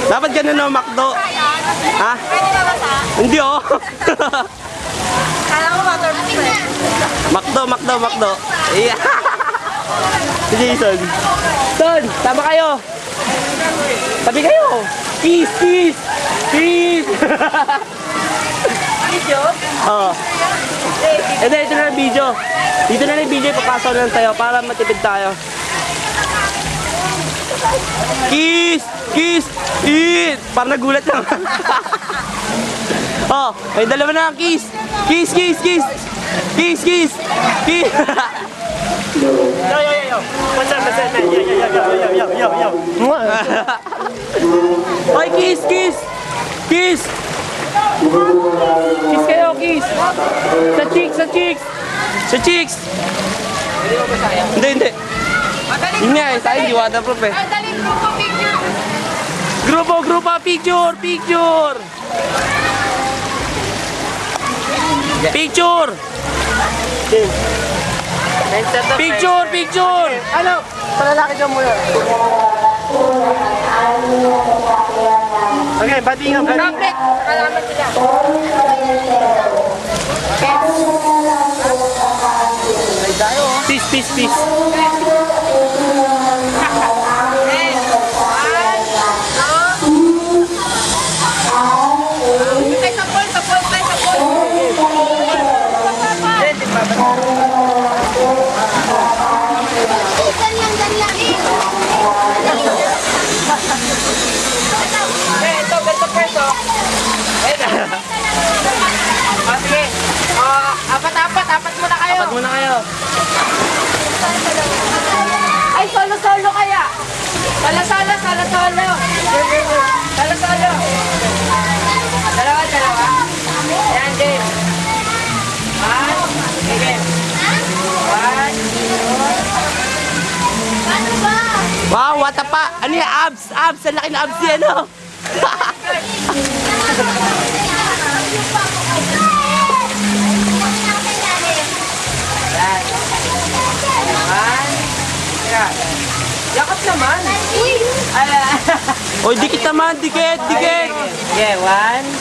Dapat ganun o, McDo. Ha? Hindi oh. Kala ko waterproof eh. McDo. Yeah. Si Jason. Son, tama kayo. Tabi kayo. Kiss. Video? Oo. Ito na yung video. Dito na yung video, ipapasok na lang tayo para matipid tayo. Kiss! Eat! Parang nagulat lang. Oh, may dalawa na ang kiss! Kiss! Yo. What's up? Yo. Hoy, kiss! Kiss kayo, kiss! Sa cheeks! Hindi. Yun nga eh, sa'yo, di waterproof eh. Dali, grupo picture. Grupo, picture! Picture! Ano? Palalaki ka muna. Okay, batingan. Tablet. Nakalaman sila. Peace. Apat muna kayo. Ay, solo kaya. Solo. Dalawa. Ayan, game. Game. 1, 2. Wow, what pa? Ano yung abs? Ang laki na abs yan, no? Yakap naman. Oy, dikit naman, dikit. Yeah, 1, 2.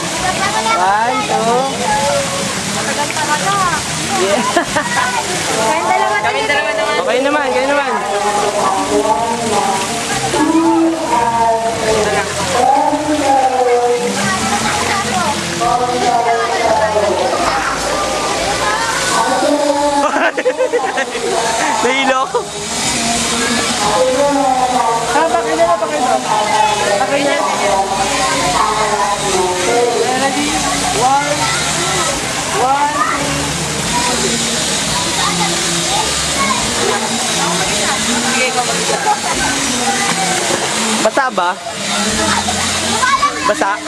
Yeah. Kami dalawa naman. Okay naman, kayo naman. Nahilo ko. Pakay na. Ready? 1. Basa ba? Basa?